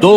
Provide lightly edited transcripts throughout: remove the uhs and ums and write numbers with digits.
2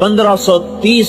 1530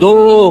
2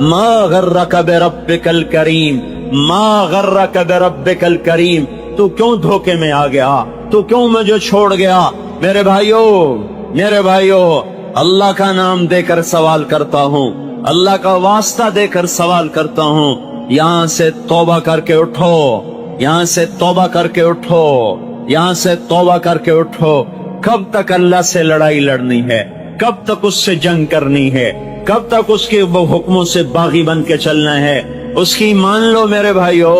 ما غرک بربک الکریم، ما غرک بربک الکریم، تو کیوں دھوکے میں آ گیا، تو کیوں مجھے چھوڑ گیا؟ میرے بھائیو، اللہ کا نام دے کر سوال کرتا ہوں، اللہ کا واسطہ دے کر سوال کرتا ہوں، یہاں سے توبہ کر کے اٹھو، یہاں سے توبہ کر کے اٹھو، یہاں سے توبہ کر کے اٹھو۔ کب تک اللہ سے لڑائی لڑنی ہے؟ کب تک اس سے جنگ کرنی ہے؟ کب تک اس کے حکموں سے باغی بن کے چلنا ہے؟ اس کی مان لو میرے بھائیو،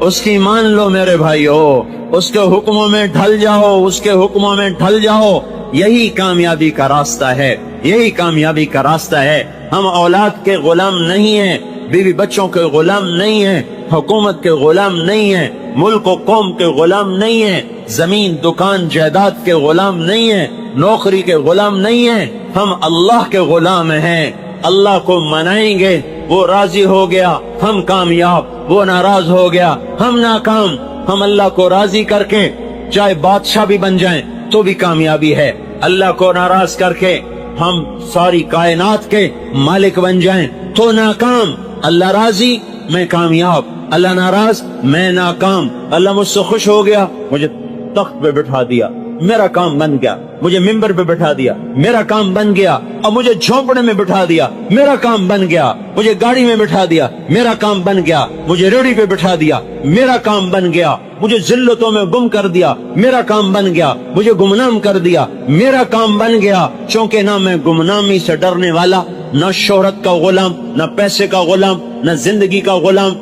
اس کی مان لو میرے بھائیو، اس کے حکموں میں ڈھل جاؤ، اس کے حکموں میں ڈھل جاؤ، یہی کامیابی کا راستہ ہے، یہی کامیابی کا راستہ ہے۔ ہم اولاد کے غلام نہیں ہیں، بیوی بچوں کے غلام نہیں ہیں، حکومت کے غلام نہیں ہیں، ملک و قوم کے غلام نہیں ہیں، زمین دکان جائیداد کے غلام نہیں ہیں، نوکری کے غلام نہیں ہیں، ہم اللہ کے غلام ہیں۔ اللہ کو منائیں گے، وہ راضی ہو گیا، ہم کامیاب، وہ ناراض ہو گیا، ہم ناکام۔ ہم اللہ کو راضی کر کے چاہے بادشاہ بھی بن جائیں تو بھی کامیابی ہے، اللہ کو ناراض کر کے ہم ساری کائنات کے مالک بن جائیں تو ناکام۔ اللہ راضی میں کامیاب، اللہ ناراض میں ناکام۔ اللہ مجھ سے خوش ہو گیا، مجھے تخت پہ بٹھا دیا، میرا کام بن گیا، مجھے ممبر پہ بٹھا دیا، میرا کام بن گیا، اور مجھے جھونپڑے میں بٹھا دیا، میرا کام بن گیا، مجھے گاڑی میں بٹھا دیا، میرا کام بن گیا، مجھے ریڑھی پہ بٹھا دیا، میرا کام بن گیا، مجھے ذلتوں میں گم کر دیا، میرا کام بن گیا، مجھے گمنام کر دیا، میرا کام بن گیا۔ چونکہ نہ میں گمنامی سے ڈرنے والا، نہ شہرت کا غلام، نہ پیسے کا غلام، نہ زندگی کا غلام،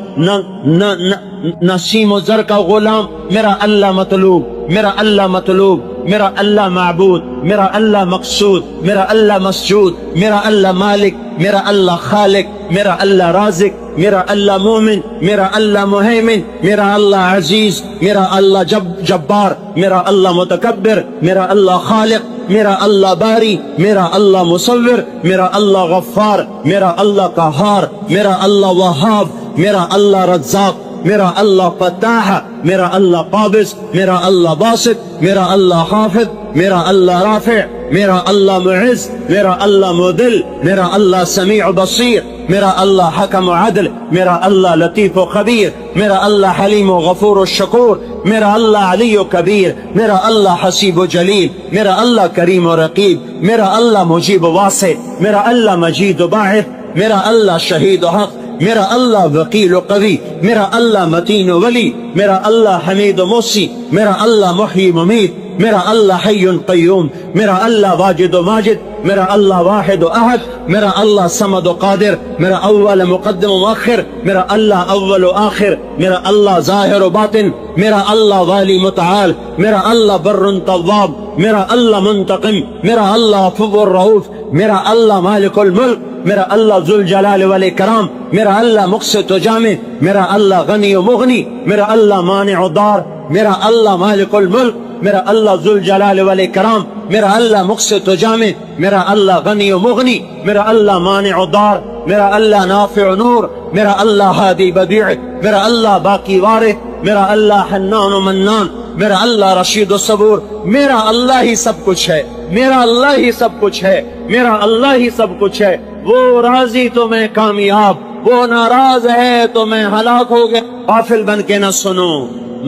نہ سیم و زر کا غلام۔ میرا اللہ مطلوب، میرا اللہ مطلوب، میرا اللہ معبود، میرا اللہ مقصود، میرا اللہ مسجود، میرا اللہ مالک، میرا اللہ خالق، میرا اللہ رازق، میرا اللہ مومن، میرا اللہ مہیمن، میرا اللہ عزیز، میرا اللہ جبار، میرا اللہ متکبر، میرا اللہ خالق، میرا اللہ باری، میرا اللہ مصور، میرا اللہ غفار، میرا اللہ قہار، میرا اللہ وہاب، میرا اللہ رزاق، میرا اللہ فتاح، میرا اللہ قابض، میرا اللہ باسط، میرا اللہ حافظ، میرا اللہ رافع، میرا اللہ معز، میرا اللہ مذل، میرا اللہ سمیع بصیر، میرا اللہ حکم عدل، میرا اللہ لطیف و خبیر، میرا اللہ حلیم و غفور و شکور، میرا اللہ علی و کبیر، میرا اللہ حسیب و جلیل، میرا اللہ کریم و رقیب، میرا اللہ مجیب و واسع، میرا اللہ مجید و باعث، میرا اللہ شہید و حق، میرا اللہ وکیل و قوی، میرا اللہ متین و ولی، میرا اللہ حمید و موسی، میرا اللہ محیی ممیت، میرا اللہ حی قیوم، میرا اللہ واجد و ماجد، میرا اللہ واحد و احد، میرا اللہ صمد و قادر، میرا اول مقدم و مؤخر، میرا اللہ اول و آخر، میرا اللہ ظاہر و باطن، میرا اللہ والی متعال، میرا اللہ بر تواب، میرا اللہ منتقم، میرا اللہ عفو الرؤوف، میرا اللہ مالک الملک، میرا اللہ ذو الجلال والاکرام، میرا اللہ مقسط و جامع، میرا اللہ غنی و مغنی، میرا اللہ مانع و دار، میرا اللہ مالک الملک، میرا اللہ ذو الجلال والاکرام، میرا اللہ مقسط و جامع، میرا اللہ غنی و مغنی، میرا اللہ مانع و دار، میرا اللہ نافع و نور، میرا اللہ ہادی بدیع، میرا اللہ باقی وارث، میرا اللہ حنان و منان، میرا اللہ رشید و صبور۔ میرا اللہ ہی سب کچھ ہے، میرا اللہ ہی سب کچھ ہے، میرا اللہ ہی سب کچھ ہے۔ وہ راضی تو میں کامیاب، وہ ناراض ہے تو میں ہلاک ہو گیا۔ غافل بن کے نہ سنو،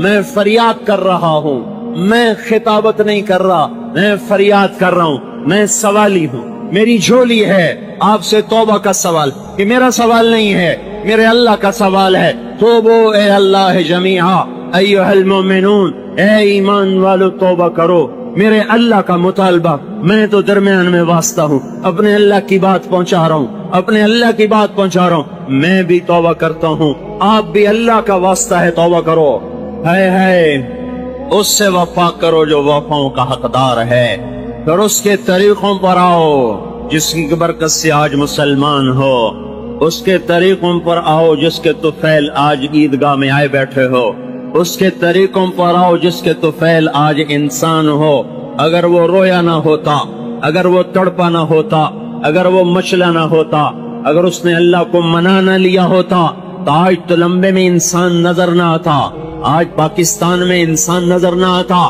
میں فریاد کر رہا ہوں، میں خطابت نہیں کر رہا، میں فریاد کر رہا ہوں، میں سوالی ہوں، میری جھولی ہے آپ سے توبہ کا سوال، کہ میرا سوال نہیں ہے، میرے اللہ کا سوال ہے۔ توبو اے اللہ جمیعا ایھا المؤمنون، اے ایمان والو توبہ کرو۔ میرے اللہ کا مطالبہ، میں تو درمیان میں واسطہ ہوں، اپنے اللہ کی بات پہنچا رہا ہوں، اپنے اللہ کی بات پہنچا رہا ہوں۔ میں بھی توبہ کرتا ہوں، آپ بھی اللہ کا واسطہ ہے، توبہ کرو۔ ہے اس سے وفا کرو جو وفاؤں کا حقدار ہے، پھر اس کے طریقوں پر آؤ جس کی برکت سے آج مسلمان ہو، اس کے طریقوں پر آؤ جس کے طفیل آج عیدگاہ میں آئے بیٹھے ہو، اس کے طریقوں پر آؤ جس کے طفیل آج انسان ہو۔ اگر وہ رویا نہ ہوتا، اگر وہ تڑپا نہ ہوتا، اگر وہ مچلا نہ ہوتا، اگر اس نے اللہ کو منا نہ لیا ہوتا تو آج تو لمبے میں انسان نظر نہ آتا، آج پاکستان میں انسان نظر نہ آتا،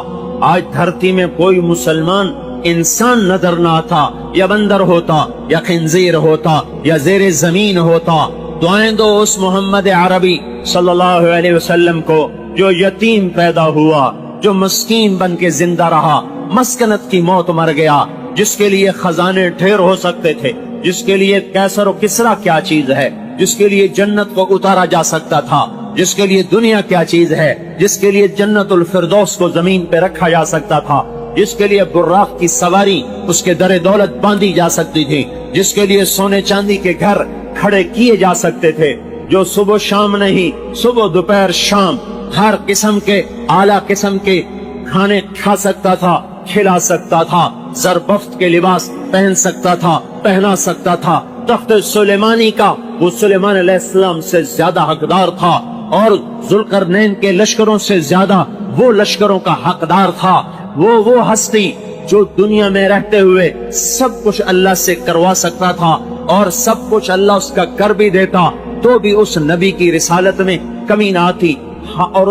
آج دھرتی میں کوئی مسلمان انسان نظر نہ آتا، یا بندر ہوتا، یا خنزیر ہوتا، یا زیر زمین ہوتا۔ دعائیں دو اس محمد عربی صلی اللہ علیہ وسلم کو جو یتیم پیدا ہوا، جو مسکین بن کے زندہ رہا، مسکنت کی موت مر گیا، جس کے لیے خزانے ڈھیر ہو سکتے تھے، جس کے لیے کیسر و کسرا کیا چیز ہے، جس کے لیے جنت کو اتارا جا سکتا تھا، جس کے لیے دنیا کیا چیز ہے، جس کے لیے جنت الفردوس کو زمین پہ رکھا جا سکتا تھا، جس کے لیے براق کی سواری اس کے در دولت باندھی جا سکتی تھی، جس کے لیے سونے چاندی کے گھر کھڑے کیے جا سکتے تھے، جو صبح شام نہیں، صبح دوپہر شام ہر قسم کے اعلیٰ قسم کے کھانے کھا سکتا تھا، کھلا سکتا تھا، زربفت کے لباس پہن سکتا تھا، پہنا سکتا تھا، تخت سلیمانی کا وہ سلیمان علیہ السلام سے زیادہ حقدار تھا، اور ذوالقرنین کے لشکروں سے زیادہ وہ لشکروں کا حقدار تھا۔ وہ ہستی جو دنیا میں رہتے ہوئے سب کچھ اللہ سے کروا سکتا تھا، اور سب کچھ اللہ اس کا کر بھی دیتا، تو بھی اس نبی کی رسالت میں کمی نہ آتی، اور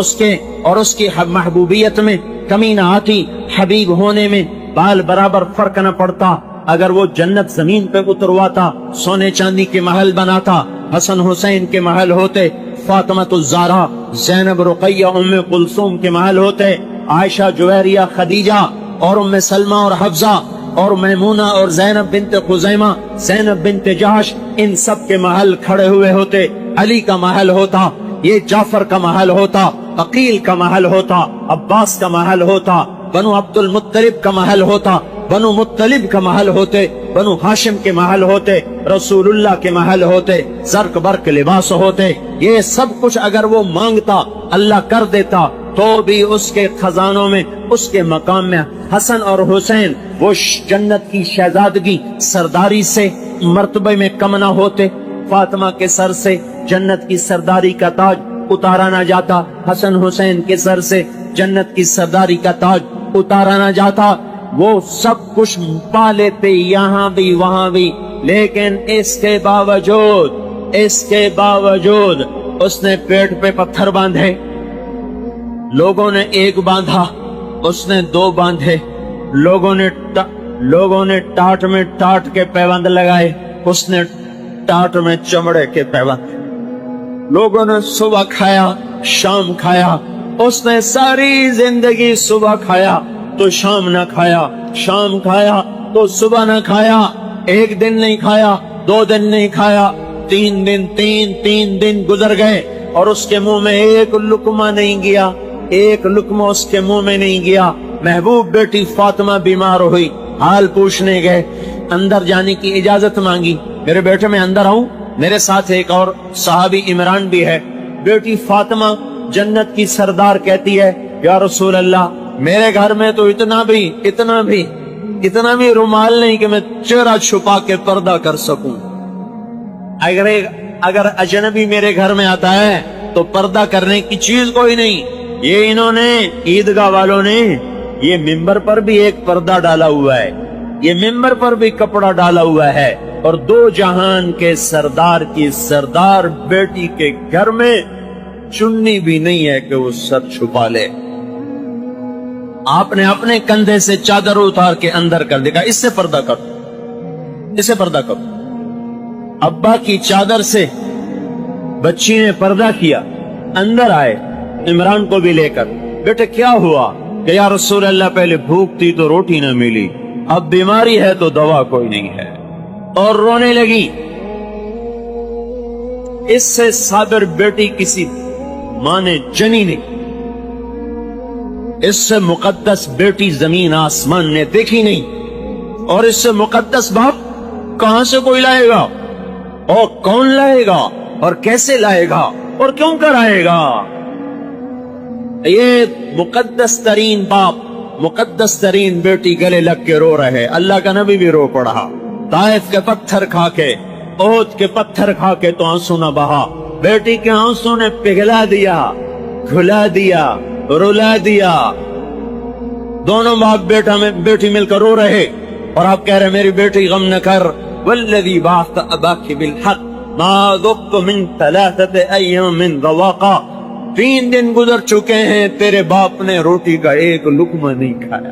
اس کی محبوبیت میں کمی نہ آتی، حبیب ہونے میں بال برابر فرق نہ پڑتا۔ اگر وہ جنت زمین پہ اترواتا، سونے چاندی کے محل بناتا، حسن حسین کے محل ہوتے، فاطمہ الزہرا، زینب، رقیہ، ام کلثوم کے محل ہوتے، عائشہ، جویریہ، خدیجہ اور ام سلمہ اور حفصہ اور میمونہ اور زینب بنت خزیمہ، زینب بنت جحش، ان سب کے محل کھڑے ہوئے ہوتے، علی کا محل ہوتا، یہ جعفر کا محل ہوتا، عقیل کا محل ہوتا، عباس کا محل ہوتا، بنو عبد المطلب کا محل ہوتا، بنو مطلب کا محل ہوتے، بنو ہاشم کے محل ہوتے، رسول اللہ کے محل ہوتے، زرق برق لباس ہوتے۔ یہ سب کچھ اگر وہ مانگتا اللہ کر دیتا، تو بھی اس کے خزانوں میں، اس کے مقام میں حسن اور حسین وہ جنت کی شہزادگی سرداری سے مرتبے میں کم نہ ہوتے۔ فاطمہ کے سر سے جنت کی سرداری کا تاج اتارا نہ جاتا، حسن حسین کے سر سے جنت کی سرداری کا تاج اتارا نہ جاتا، وہ سب کچھ پا لیتے یہاں بھی وہاں بھی، لیکن اس کے باوجود اس نے پیٹ پہ پتھر باندھے، لوگوں نے ایک باندھا، اس نے دو باندھے، لوگوں نے ٹاٹ میں ٹاٹ کے پیوند لگائے، اس نے ٹاٹ میں چمڑے کے پیوند، لوگوں نے صبح کھایا شام کھایا، اس نے ساری زندگی صبح کھایا تو شام نہ کھایا، شام کھایا تو صبح نہ کھایا، ایک دن نہیں کھایا، 2 دن نہیں کھایا، 3 دن گزر گئے اور اس کے منہ میں ایک لقمہ نہیں گیا، ایک لقمہ اس کے منہ میں نہیں گیا۔ محبوب بیٹی فاطمہ بیمار ہوئی، حال پوچھنے گئے، اندر جانے کی اجازت مانگی، میرے بیٹے میں اندر آؤں؟ میرے ساتھ ایک اور صحابی عمران بھی ہے۔ بیٹی فاطمہ جنت کی سردار کہتی ہے، یا رسول اللہ، میرے گھر میں تو اتنا بھی رومال نہیں کہ میں چہرہ چھپا کے پردہ کر سکوں، اگر اجنبی میرے گھر میں آتا ہے تو پردہ کرنے کی چیز کوئی نہیں۔ یہ انہوں نے عیدگاہ والوں نے یہ ممبر پر بھی ایک پردہ ڈالا ہوا ہے، یہ ممبر پر بھی کپڑا ڈالا ہوا ہے، اور 2 جہان کے سردار کی سردار بیٹی کے گھر میں چننی بھی نہیں ہے کہ وہ سر چھپا لے۔ آپ نے اپنے کندھے سے چادر اتار کے اندر کر دیا، اس سے پردہ کرو۔ ابا کی چادر سے بچی نے پردہ کیا، اندر آئے عمران کو بھی لے کر، بیٹے کیا ہوا؟ کہ یا رسول اللہ، پہلے بھوک تھی تو روٹی نہ ملی، اب بیماری ہے تو دوا کوئی نہیں ہے، اور رونے لگی۔ اس سے صابر بیٹی کسی ماں نے جنی نہیں، اس سے مقدس بیٹی زمین آسمان نے دیکھی نہیں، اور اس سے مقدس باپ کہاں سے کوئی لائے گا، اور کون لائے گا، اور کیسے لائے گا، اور کیوں کر آئے گا؟ یہ مقدس ترین باپ، مقدس ترین بیٹی گلے لگ کے رو رہے، اللہ کا نبی بھی رو پڑا، طائف کے پتھر کھا کے، احد کے پتھر کھا کے تو آنسو نہ بہا، بیٹی کے آنسو نے پگھلا دیا، گھلا دیا، رلا دیا۔ دونوں باپ بیٹی مل کر رو رہے، اور آپ کہہ رہے میری بیٹی غم نہ کر، والذی بعث اباک بالحق ما ذقت من 3 ایام ذواقا، 3 دن گزر چکے ہیں تیرے باپ نے روٹی کا ایک لقمہ نہیں کھایا۔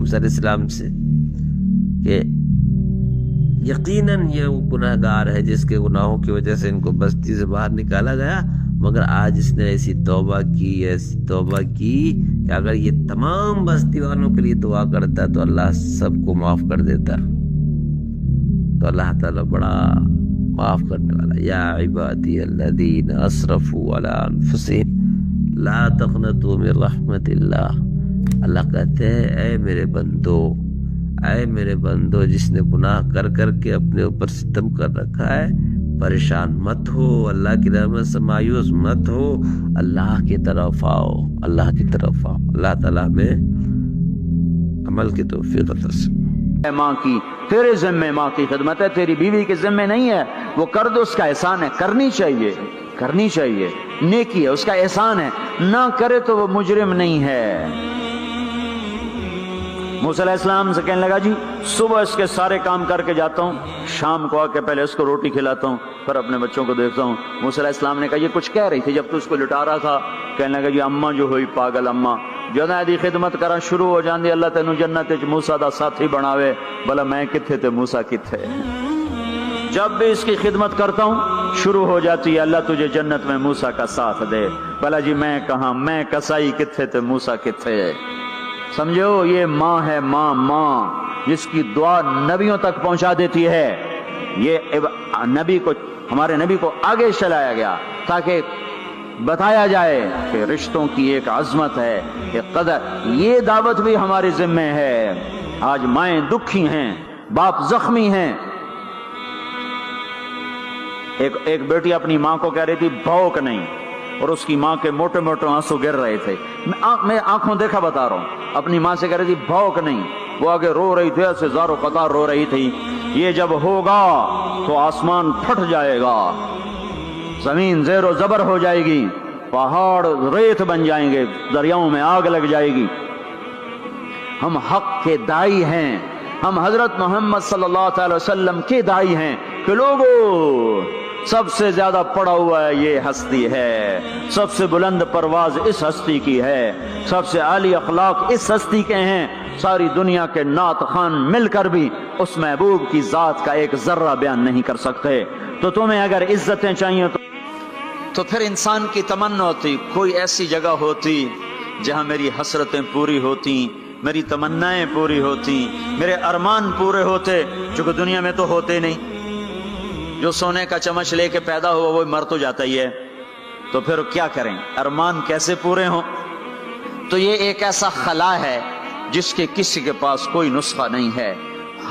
موسیٰ علیہ السلام سے کہ یقیناً یہ وہ گناہ گار ہے جس کے گناہوں کی وجہ سے ان کو بستی سے باہر نکالا گیا، مگر آج اس نے ایسی توبہ کی کہ اگر یہ تمام بستی والوں کے لیے دعا کرتا تو اللہ سب کو معاف کر دیتا۔ تو اللہ تعالیٰ بڑا معاف کرنے والا۔ یا عبادی الذین اسرفوا علی انفسہم لا تقنطوا من رحمت اللہ۔ اللہ کہتے ہیں اے میرے بندو جس نے گناہ کر کر کے اپنے اوپر ستم کر رکھا ہے، پریشان مت ہو، اللہ کی رحمت سے مایوس مت ہو، اللہ کی طرف آؤ۔ اللہ تعالیٰ میں عمل کی توفیق عطا فرمائے۔ ماں کی تیرے ذمے ماں کی خدمت ہے، تیری بیوی کے ذمے نہیں ہے، وہ کر دو، اس کا احسان ہے، کرنی چاہیے، نیکی ہے، اس کا احسان ہے، نہ کرے تو وہ مجرم نہیں ہے۔ موسیٰ علیہ السلام سے کہنے لگا جی صبح اس کے سارے کام کر کے جاتا ہوں، شام کو آ کے پہلے اس کو روٹی کھلاتا ہوں، پھر اپنے بچوں کو دیکھتا ہوں۔ موسیٰ علیہ السلام نے کہا یہ کچھ کہہ رہی تھی جب تو اس کو لٹا رہا تھا؟ کہنے لگا جی اماں جو ہوئی پاگل اماں جدوں دی خدمت کرا شروع ہو جاندی، اللہ تینوں جنت وچ موسیٰ دا ساتھی بناوے، بھلا میں کتھے تے موسیٰ کتھے۔ جب بھی اس کی خدمت کرتا ہوں شروع ہو جاتی ہے اللہ تجھے جنت میں موسیٰ کا ساتھ دے، بھلا جی میں کہاں، میں کسائی کتھے تے موسیٰ کتھے۔ سمجھو یہ ماں ہے، ماں جس کی دعا نبیوں تک پہنچا دیتی ہے۔ یہ ہمارے نبی کو آگے چلایا گیا تاکہ بتایا جائے کہ رشتوں کی ایک عظمت ہے، ایک قدر، یہ دعوت بھی ہمارے ذمہ ہے۔ آج مائیں دکھی ہیں، باپ زخمی ہیں۔ ایک بیٹی اپنی ماں کو کہہ رہی تھی بھوک نہیں، اور اس کی ماں کے موٹے موٹے آنسو گر رہے تھے۔ میں آنکھوں دیکھا بتا رہا ہوں، اپنی ماں سے کہہ رہی تھی بھوک نہیں، وہ آگے رو رہی تھی، ایسے زار و قطار رو رہی تھی۔ یہ جب ہوگا تو آسمان پھٹ جائے گا، زمین زیر و زبر ہو جائے گی، پہاڑ ریت بن جائیں گے، دریاؤں میں آگ لگ جائے گی۔ ہم حق کے دائی ہیں، ہم حضرت محمد صلی اللہ علیہ وسلم کے دائی ہیں کہ لوگوں سب سے زیادہ پڑا ہوا ہے یہ ہستی ہے، سب سے بلند پرواز اس ہستی کی ہے، سب سے عالی اخلاق اس ہستی کے ہیں۔ ساری دنیا کے نعت خوان مل کر بھی اس محبوب کی ذات کا ایک ذرہ بیان نہیں کر سکتے۔ تو تمہیں اگر عزتیں چاہیے تو پھر انسان کی تمنا ہوتی کوئی ایسی جگہ ہوتی جہاں میری حسرتیں پوری ہوتی، میری تمنائیں پوری ہوتی، میرے ارمان پورے ہوتے، چونکہ دنیا میں تو ہوتے نہیں۔ جو سونے کا چمچ لے کے پیدا ہوا وہ مر تو جاتا ہی ہے، تو پھر کیا کریں، ارمان کیسے پورے ہوں؟ تو یہ ایک ایسا خلا ہے جس کے کسی کے پاس کوئی نسخہ نہیں ہے،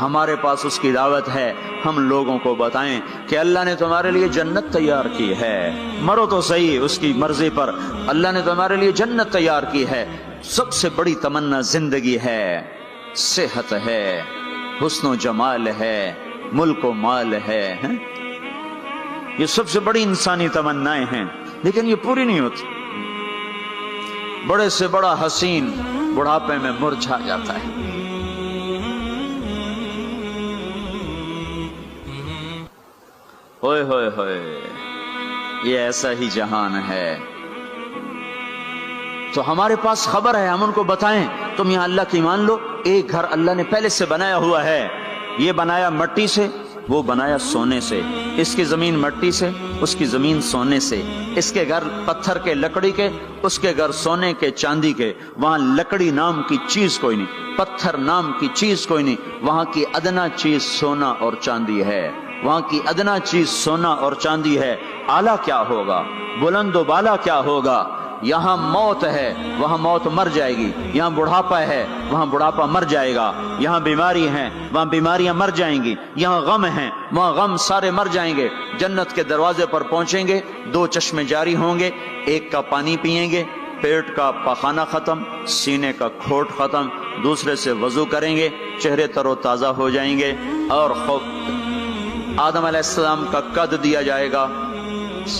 ہمارے پاس اس کی دعوت ہے۔ ہم لوگوں کو بتائیں کہ اللہ نے تمہارے لیے جنت تیار کی ہے، مرو تو صحیح اس کی مرضی پر، اللہ نے تمہارے لیے جنت تیار کی ہے۔ سب سے بڑی تمنا زندگی ہے، صحت ہے، حسن و جمال ہے، ملک و مال ہے، یہ سب سے بڑی انسانی تمنائیں ہیں، لیکن یہ پوری نہیں ہوتی۔ بڑے سے بڑا حسین بڑھاپے میں مرجھا جاتا ہے۔ ہوئے ہوئے ہوئے، یہ ایسا ہی جہان ہے۔ تو ہمارے پاس خبر ہے، ہم ان کو بتائیں تم یہاں اللہ کی مان لو، ایک گھر اللہ نے پہلے سے بنایا ہوا ہے، یہ بنایا مٹی سے، وہ بنایا سونے سے، اس کی زمین مٹی سے، اس کی زمین سونے سے، اس کے گھر پتھر کے لکڑی کے، اس کے گھر سونے کے چاندی کے، وہاں لکڑی نام کی چیز کوئی نہیں، پتھر نام کی چیز کوئی نہیں، وہاں کی ادنا چیز سونا اور چاندی ہے، وہاں کی ادنا چیز سونا اور چاندی ہے۔ اعلیٰ کیا ہوگا، بلند و بالا کیا ہوگا؟ یہاں موت ہے، وہاں موت مر جائے گی، یہاں بڑھاپا ہے، وہاں بڑھاپا مر جائے گا، یہاں بیماری ہے، وہاں بیماریاں مر جائیں گی، یہاں غم ہیں، وہاں غم سارے مر جائیں گے۔ جنت کے دروازے پر پہنچیں گے، دو چشمے جاری ہوں گے، ایک کا پانی پیئیں گے، پیٹ کا پخانہ ختم، سینے کا کھوٹ ختم، دوسرے سے وضو کریں گے، چہرے تر و تازہ ہو جائیں گے، اور آدم علیہ السلام کا قد دیا جائے گا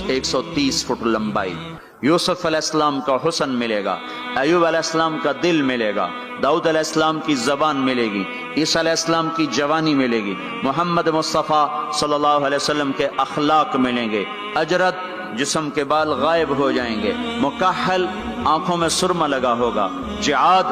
130 فٹ لمبائی، یوسف علیہ السلام کا حسن ملے گا، ایوب علیہ السلام کا دل ملے گا، داؤد علیہ السلام کی زبان ملے گی، عیسیٰ علیہ السلام کی جوانی ملے گی، محمد مصطفیٰ صلی اللہ علیہ وسلم کے اخلاق ملیں گے، اجرت جسم کے بال غائب ہو جائیں گے، مکحل آنکھوں میں سرما لگا ہوگا، جعاد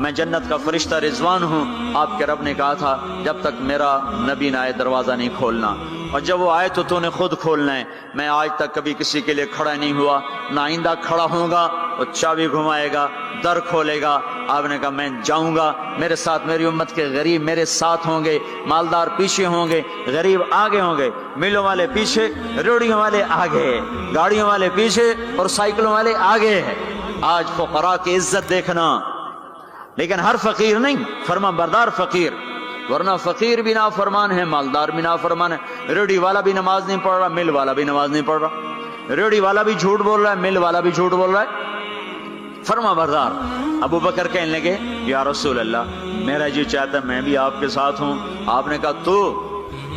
میں جنت کا فرشتہ رضوان ہوں، آپ کے رب نے کہا تھا جب تک میرا نبی نہ آئے دروازہ نہیں کھولنا، اور جب وہ آئے تو نے خود کھولنا ہے۔ میں آج تک کبھی کسی کے لیے کھڑا نہیں ہوا، نہ آئندہ کھڑا ہوں گا، وہ چابی گھمائے گا، در کھولے گا۔ آپ نے کہا میں جاؤں گا، میرے ساتھ میری امت کے غریب میرے ساتھ ہوں گے، مالدار پیچھے ہوں گے، غریب آگے ہوں گے، میلوں والے پیچھے، ریڑیوں والے آگے، گاڑیوں والے پیچھے اور سائیکلوں والے آگے۔ آج فقراء کی عزت دیکھنا، لیکن ہر فقیر نہیں، فرما بردار فقیر، ورنہ فقیر بھی نافرمان ہے، مالدار بھی نافرمان ہے۔ ریڑی والا بھی نماز نہیں پڑھ رہا، مل والا بھی نماز نہیں پڑھ رہا، ریڑی والا بھی جھوٹ بول رہا ہے، مل والا بھی جھوٹ بول رہا ہے۔ فرما بردار ابو بکر کہنے لگے یا رسول اللہ میرا جی چاہتا ہے میں بھی آپ کے ساتھ ہوں۔ آپ نے کہا تو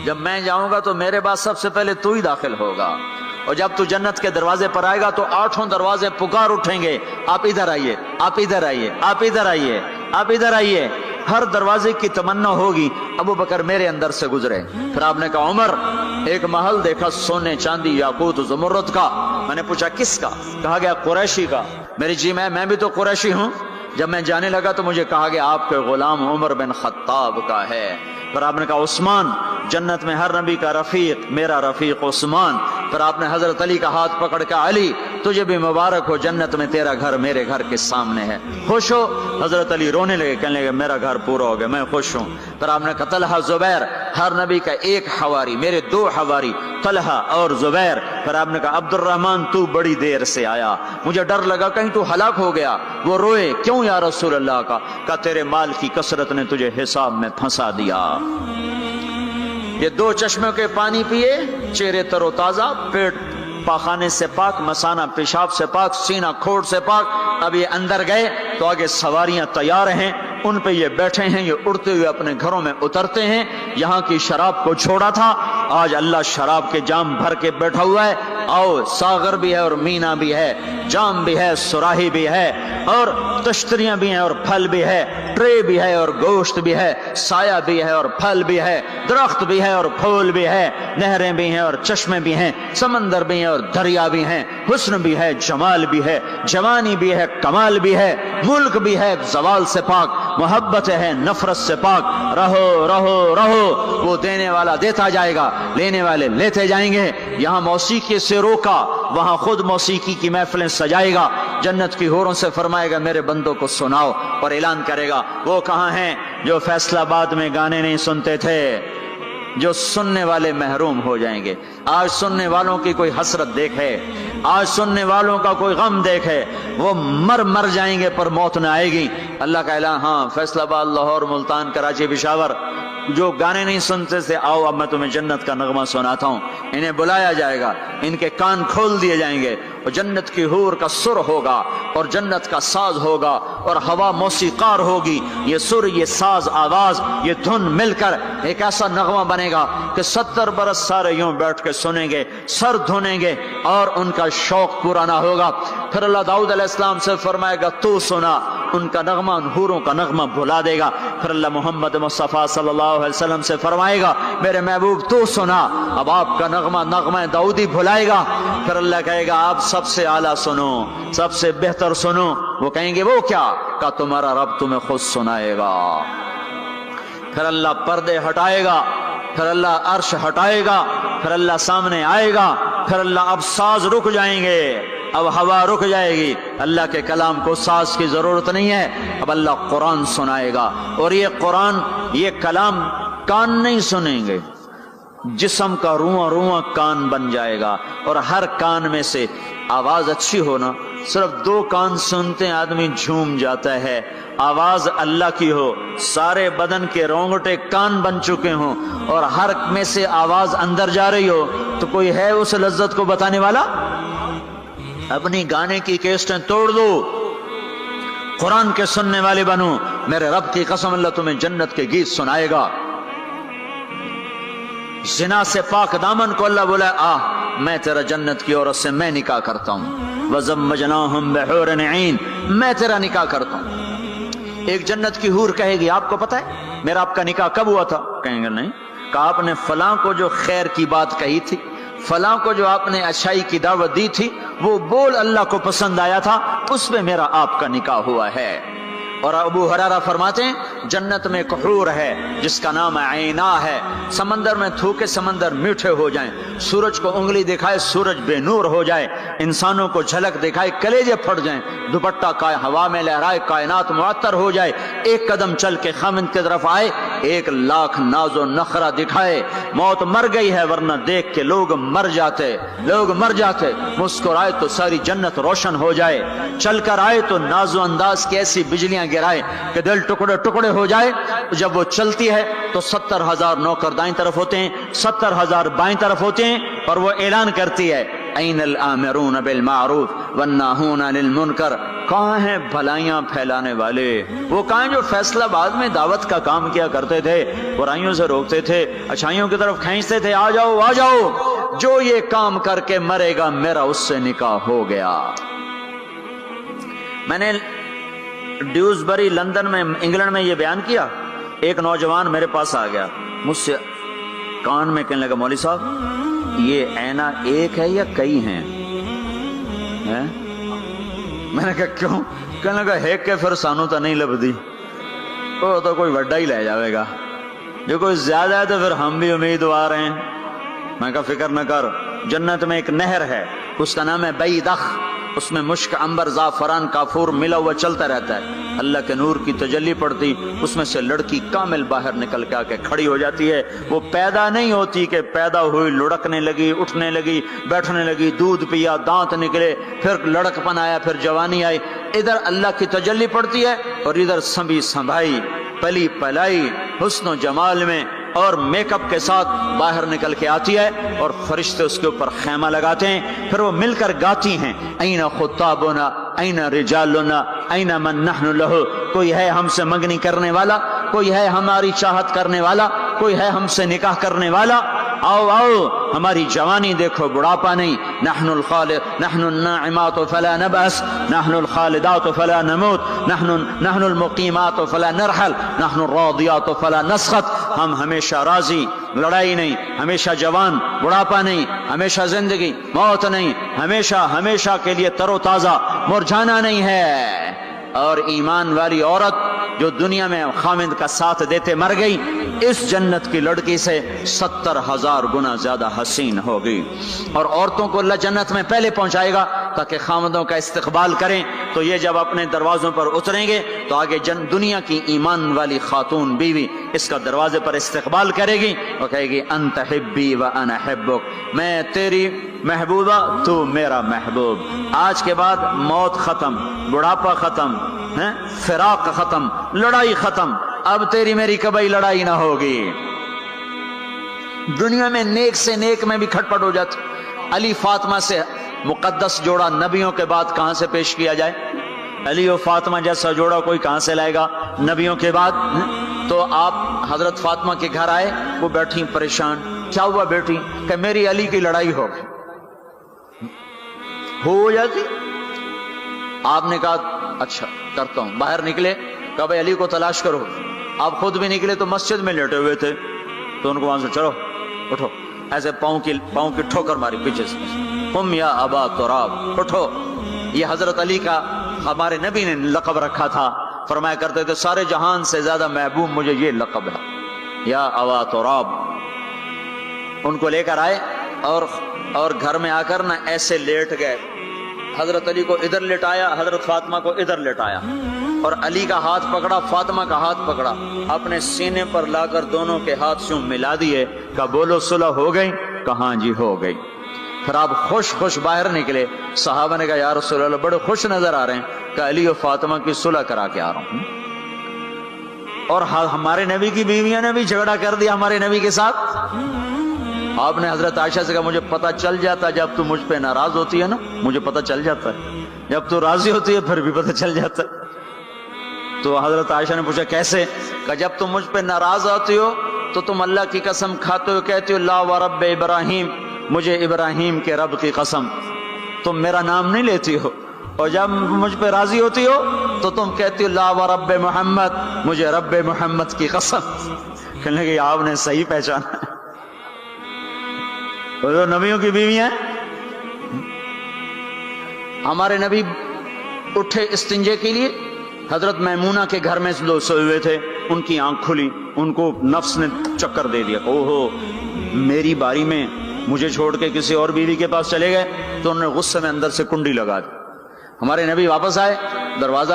جب میں جاؤں گا تو میرے بعد سب سے پہلے تو ہی داخل ہوگا، اور جب تو جنت کے دروازے پر آئے گا تو 8 دروازے پکار اٹھیں گے، آپ ادھر آئیے، آپ ادھر آئیے، آپ ادھر آئیے، آپ ادھر آئیے۔ ہر دروازے کی تمنا ہوگی ابو بکر میرے اندر سے گزرے۔ پھر آپ نے کہا عمر ایک محل دیکھا سونے چاندی یاقوت زمرد کا۔ میں نے پوچھا کس کا؟ کہا گیا قریشی کا۔ میری جی میں بھی تو قریشی ہوں۔ جب میں جانے لگا تو مجھے کہا گیا آپ کے غلام عمر بن خطاب کا ہے۔ پھر آپ نے کہا عثمان، جنت میں ہر نبی کا رفیق، میرا رفیق عثمان۔ پھر آپ نے حضرت علی کا ہاتھ پکڑ کے علی تجھے بھی مبارک ہو، جنت میں تیرا گھر میرے گھر کے سامنے ہے، خوش ہو؟ حضرت علی رونے لگے، کہنے لگے میرا گھر پورا ہو گیا، میں خوش ہوں۔ پھر آپ نے کہا طلحہ زبیر، ہر نبی کا ایک حواری، میرے 2 حواری طلحہ اور زبیر۔ پھر آپ نے کہا عبد الرحمن تو بڑی دیر سے آیا، مجھے ڈر لگا کہیں تو ہلاک ہو گیا۔ وہ روئے، کیوں یا رسول اللہ کا؟ کہا تیرے مال کی کثرت نے تجھے حساب میں پھنسا دیا۔ یہ 2 چشموں کے پانی پیے، چہرے تر و تازہ، پیٹ پاخانے سے پاک، مثانہ پیشاب سے پاک، سینہ کھوٹ سے پاک۔ اب یہ اندر گئے تو آگے سواریاں تیار ہیں، ان پہ یہ بیٹھے ہیں، یہ اڑتے ہوئے اپنے گھروں میں اترتے ہیں۔ یہاں کی شراب کو چھوڑا تھا، آج اللہ شراب کے جام بھر کے بیٹھا ہوا ہے۔ آؤ، ساغر بھی ہے اور مینا بھی ہے، جام بھی ہے، سراہی بھی ہے، اور تشتریاں بھی ہیں اور پھل بھی ہے، ٹرے بھی ہے اور گوشت بھی ہے، سایہ بھی ہے اور پھل بھی ہے، درخت بھی ہے اور پھول بھی ہے، نہریں بھی ہیں اور چشمے بھی ہیں، سمندر بھی ہیں اور دریا بھی ہیں، حسن بھی ہے، جمال بھی ہے، جوانی بھی ہے، کمال بھی ہے، ملک بھی ہے زوال سے پاک، محبت ہے نفرت سے پاک۔ رہو رہو رہو، وہ دینے والا دیتا جائے گا، لینے والے لیتے جائیں گے۔ یہاں موسیقی سے روکا، وہاں خود موسیقی کی محفلیں سجائے گا، جنت کی حوروں سے فرمائے گا میرے بندوں کو سناؤ، اور اعلان کرے گا وہ کہاں ہیں جو فیصلہ آباد میں گانے نہیں سنتے تھے، جو سننے والے محروم ہو جائیں گے۔ آج سننے والوں کی کوئی حسرت دیکھے، آج سننے والوں کا کوئی غم دیکھے، وہ مر جائیں گے پر موت نہ آئے گی۔ اللہ کا اعلان، ہاں فیصلہ آباد، لاہور، ملتان، کراچی، پشاور، جو گانے نہیں سنتے تھے، آؤ اب میں تمہیں جنت کا نغمہ سناتا ہوں۔ انہیں بلایا جائے گا، ان کے کان کھول دیے جائیں گے، اور جنت کی حور کا سر ہوگا اور جنت کا ساز ہوگا، اور ہوا موسیقار ہوگی۔ یہ سر، یہ ساز، آواز، یہ دھن مل کر ایک ایسا نغمہ بنے گا کہ 70 برس سارے یوں بیٹھ کے سنیں گے، سر دھونیں گے، اور ان کا شوق پورا نہ ہوگا۔ پھر اللہ داؤد علیہ السلام سے فرمائے گا تو سنا، ان کا نغمہ، ان حوروں کا نغمہ بھلا دے گا۔ پھر اللہ محمد مصطفیٰ صلی اللہ علیہ وسلم سے فرمائے گا میرے محبوب تو سنا، اب آپ کا نغمہ داؤدی بھلائے گا۔ پھر اللہ کہے گا آپ سب سے اعلیٰ سنو، سب سے بہتر سنو۔ وہ کہیں گے وہ کیا؟ کہ تمہارا رب تمہیں خود سنائے گا۔ پھر اللہ پردے ہٹائے گا، پھر اللہ عرش ہٹائے گا، پھر اللہ سامنے آئے گا، پھر اللہ اب ساز رک جائیں گے، اب ہوا رک جائے گی، اللہ کے کلام کو ساز کی ضرورت نہیں ہے، اب اللہ قرآن سنائے گا۔ اور یہ قرآن، یہ کلام کان نہیں سنیں گے، جسم کا رواں رواں کان بن جائے گا، اور ہر کان میں سے آواز اچھی ہونا، صرف 2 کان سنتے ہیں آدمی جھوم جاتا ہے، آواز اللہ کی ہو، سارے بدن کے رونگٹے کان بن چکے ہوں، اور ہر میں سے آواز اندر جا رہی ہو، تو کوئی ہے اس لذت کو بتانے والا؟ اپنی گانے کی کیسٹیں توڑ دو، قرآن کے سننے والے بنو، میرے رب کی قسم اللہ تمہیں جنت کے گیت سنائے گا۔ زنا سے پاک دامن کو اللہ بولا میں تیرا جنت کی عورت سے میں نکاح کرتا ہوں، وَزَوَّجْنَاهُمْ بِحُورٍ عِينٍ، میں تیرا نکاح کرتا ہوں۔ ایک جنت کی حور کہے گی آپ کو پتہ ہے میرا آپ کا نکاح کب ہوا تھا؟ کہیں گے نہیں۔ کہا آپ نے فلاں کو جو خیر کی بات کہی تھی، فلاں کو جو آپ نے اچھائی کی دعوت دی تھی، وہ بول اللہ کو پسند آیا تھا، اس پہ میرا آپ کا نکاح ہوا ہے۔ اور ابو ہریرہ فرماتے ہیں جنت میں ایک حور ہے جس کا نام عینا ہے، سمندر میں تھوکے سمندر میٹھے ہو جائیں، سورج کو انگلی دکھائے سورج بے نور ہو جائے، انسانوں کو جھلک دکھائے کلیجے پھٹ جائیں، دوپٹہ ہوا میں لہرائے کائنات معطر ہو جائے، ایک قدم چل کے خامند کی طرف آئے 1,00,000 ناز و نخرہ دکھائے، موت مر گئی ہے ورنہ دیکھ کے لوگ مر جاتے، مسکرائے تو ساری جنت روشن ہو جائے، چل کر آئے تو ناز و انداز کی ایسی بجلیاں گرائے کہ دل ٹکڑے ٹکڑے ہو جائے۔ جب وہ چلتی ہے تو 70,000 نوکر دائیں طرف ہوتے ہیں، 70,000 بائیں طرف ہوتے ہیں، اور وہ اعلان کرتی ہے این الآمرون بالمعروف والناہون عن المنکر، کہاں ہیں بھلائیاں پھیلانے والے، وہ کہاں ہیں جو فیصلہ بعد میں دعوت کا کام کیا کرتے تھے، برائیوں سے روکتے تھے، اچھائیوں کی طرف کھینچتے تھے، آ جاؤ آ جاؤ، جو یہ کام کر کے مرے گا میرا اس سے نکاح ہو گیا۔ میں نے ڈیوزبری لندن میں انگلینڈ میں یہ بیان کیا، ایک نوجوان میرے پاس آ گیا، مجھ سے کان میں کہنے لگا مولوی صاحب یہ عینہ ایک ہے یا کئی ہیں؟ میں نے کہا کیوں؟ کہنے لگا ہے کہ پھر سانو تو نہیں لبدی، وہ تو کوئی وڈا ہی لے جاوے گا، جو کوئی زیادہ ہے تو پھر ہم بھی امیدوار ہیں۔ میں کہا فکر نہ کر، جنت میں ایک نہر ہے اس کا نام ہے بیدخ، اس میں مشک عنبر زعفران کافور ملا ہوا چلتا رہتا ہے، اللہ کے نور کی تجلی پڑتی، اس میں سے لڑکی کامل باہر نکل کے آ کے کھڑی ہو جاتی ہے، وہ پیدا نہیں ہوتی کہ پیدا ہوئی لڑکنے لگی، اٹھنے لگی، بیٹھنے لگی، دودھ پیا، دانت نکلے، پھر لڑک پن آیا، پھر جوانی آئی، ادھر اللہ کی تجلی پڑتی ہے اور ادھر سنبھی سنبھائی پلی پلائی حسن و جمال میں اور میک اپ کے ساتھ باہر نکل کے آتی ہے، اور فرشتے اس کے اوپر خیمہ لگاتے ہیں، پھر وہ مل کر گاتی ہیں این خطابنا این رجالنا این من نحن له، کوئی ہے ہم سے منگنی کرنے والا، کوئی ہے ہماری چاہت کرنے والا، کوئی ہے ہم سے نکاح کرنے والا، آؤ آؤ ہماری جوانی دیکھو، بڑھاپا نہیں، نحن الخالد نحن الناعمات فلا نبأس نحن الخالدات فلا نموت نحن المقیمات فلا نرحل نحن الراضیات فلا نسخط، ہم ہمیشہ راضی، لڑائی نہیں، ہمیشہ جوان، بڑھاپا نہیں، ہمیشہ زندگی، موت نہیں، ہمیشہ ہمیشہ کے لیے تر و تازہ، مرجھانا نہیں ہے۔ اور ایمان والی عورت جو دنیا میں خامند کا ساتھ دیتے مر گئی، اس جنت کی لڑکی سے 70,000 گنا زیادہ حسین ہوگی، اور عورتوں کو اللہ جنت میں پہلے پہنچائے گا تاکہ خامندوں کا استقبال کریں، تو یہ جب اپنے دروازوں پر اتریں گے تو آگے دنیا کی ایمان والی خاتون بیوی اس کا دروازے پر استقبال کرے گی، وہ کہے گی انت حبی و انا حبک، میں تیری محبوبہ تو میرا محبوب، آج کے بعد موت ختم، بڑھاپا ختم، فراق ختم، لڑائی ختم، اب تیری میری کبھی لڑائی نہ ہوگی۔ دنیا میں نیک سے نیک میں بھی کھٹ پٹ ہو جاتی، علی فاطمہ سے مقدس جوڑا نبیوں کے بعد کہاں سے پیش کیا جائے؟ علی و فاطمہ جیسا جوڑا کوئی کہاں سے لائے گا نبیوں کے بعد؟ تو آپ حضرت فاطمہ کے گھر آئے، وہ بیٹھی پریشان، کیا ہوا بیٹی؟ کہ میری علی کی لڑائی ہو جاتی۔ آپ نے کہا اچھا کرتا ہوں، باہر نکلے، کہا بھائی علی کو تلاش کرو، آپ خود بھی نکلے تو مسجد میں لیٹے ہوئے تھے، تو ان کو وہاں سے چلو اٹھو، ایسے پاؤں کی ٹھوکر ماری پیچھے سے، قم یا ابا تراب، اٹھو۔ یہ حضرت علی کا ہمارے نبی نے لقب رکھا تھا، فرمایا کرتے تھے سارے جہان سے زیادہ محبوب مجھے یہ لقب ہے، یا ابا تراب۔ ان کو لے کر آئے اور گھر میں آ کر نہ ایسے لیٹ گئے، حضرت علی کو ادھر لٹایا، حضرت فاطمہ کو ادھر لٹایا، اور علی کا ہاتھ پکڑا، فاطمہ کا ہاتھ پکڑا، اپنے سینے پر لا کر دونوں کے ہاتھ سے ملا دیے، کہا بولو صلح ہو گئی؟ کہاں جی ہو گئی۔ پھر آپ خوش باہر نکلے، صحابہ نے کہا یا رسول اللہ بڑے خوش نظر آ رہے ہیں، کہ علی و فاطمہ کی صلح کرا کے آ رہا ہوں۔ اور ہمارے نبی کی بیویاں نے بھی جھگڑا کر دیا ہمارے نبی کے ساتھ۔ آپ نے حضرت عائشہ سے کہا مجھے پتہ چل جاتا جب تو مجھ پہ ناراض ہوتی ہے نا، مجھے پتہ چل جاتا ہے، جب تو راضی ہوتی ہے پھر بھی پتہ چل جاتا ہے۔ تو حضرت عائشہ نے پوچھا کیسے؟ کہ جب تم مجھ پہ ناراض ہوتی ہو تو تم اللہ کی قسم کھاتے ہو، کہتے ہو لا و رب ابراہیم، مجھے ابراہیم کے رب کی قسم، تم میرا نام نہیں لیتی ہو، اور جب مجھ پہ راضی ہوتی ہو تو تم کہتی ہو لا و رب محمد، مجھے رب محمد کی قسم۔ کہنے لگے آپ نے صحیح پہچانا، وہ نبیوں کی بیویاں۔ ہمارے نبی اٹھے استنجے کے لیے، حضرت میمونہ کے گھر میں لوگ سوئے ہوئے تھے، ان کی آنکھ کھلی، ان کو نفس نے چکر دے دیا، اوہو میری باری میں مجھے چھوڑ کے کسی اور بیوی کے پاس چلے گئے، تو انہوں نے غصے میں اندر سے کنڈی لگا دی۔ ہمارے نبی واپس آئے، دروازہ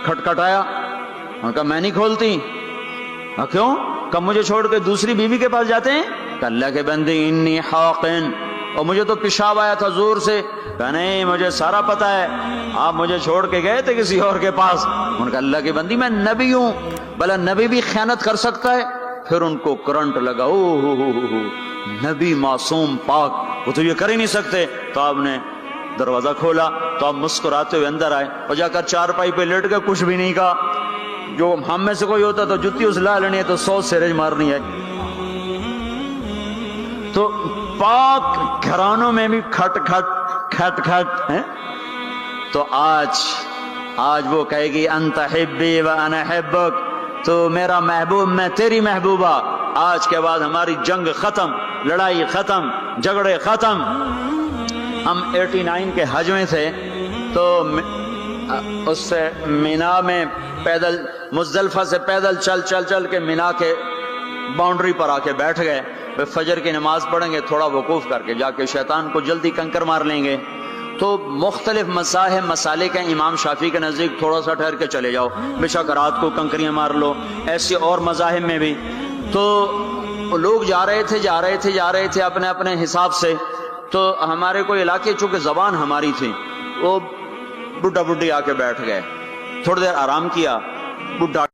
کھٹکھٹایا، انہوں نے کہا میں نہیں کھولتی۔ کیوں؟ کہ مجھے چھوڑ کے دوسری بیوی کے پاس جاتے ہیں؟ کہ اللہ کے بندے انی حاقن، اور مجھے تو پیشاب آیا تھا زور سے۔ کہ نہیں مجھے سارا پتا ہے، آپ مجھے چھوڑ کے گئے تھے کسی اور کے پاس۔ ان کا اللہ کی بندی میں نبی ہوں، بھلا نبی بھی خیانت کر سکتا ہے؟ پھر ان کو کرنٹ لگا، نبی معصوم پاک، وہ تو یہ کر ہی نہیں سکتے۔ تو آپ نے دروازہ کھولا تو آپ مسکراتے ہوئے اندر آئے اور جا کر چارپائی پہ لیٹ گئے، کچھ بھی نہیں کہا۔ جو ہم میں سے کوئی ہوتا تو جتی اس لا لینی ہے تو 100 سیرج مارنی ہے۔ تو پاک گھرانوں میں بھی کھٹ کھٹ کھٹ کھٹ ہے۔ تو آج وہ کہے گی انت حبی و انا حبک، تو میرا محبوب میں تیری محبوبہ۔ آج کے بعد ہماری جنگ ختم، لڑائی ختم، جھگڑے ختم۔ ہم 89 کے حج میں تھے، تو اس سے مینا میں پیدل، مزدلفہ سے پیدل چل کے مینا کے باؤنڈری پر آ کے بیٹھ گئے۔ فجر کی نماز پڑھیں گے، تھوڑا وقوف کر کے جا کے شیطان کو جلدی کنکر مار لیں گے۔ تو مختلف مذاہب مسالک ہیں، امام شافعی کے نزدیک تھوڑا سا ٹھہر کے چلے جاؤ، بے شک رات کو کنکریاں مار لو، ایسے اور مذاہب میں بھی۔ تو لوگ جا رہے تھے اپنے اپنے حساب سے۔ تو ہمارے کوئی علاقے چونکہ زبان ہماری تھی، وہ بڈھا بڈھی آ کے بیٹھ گئے، تھوڑی دیر آرام کیا، بڈھا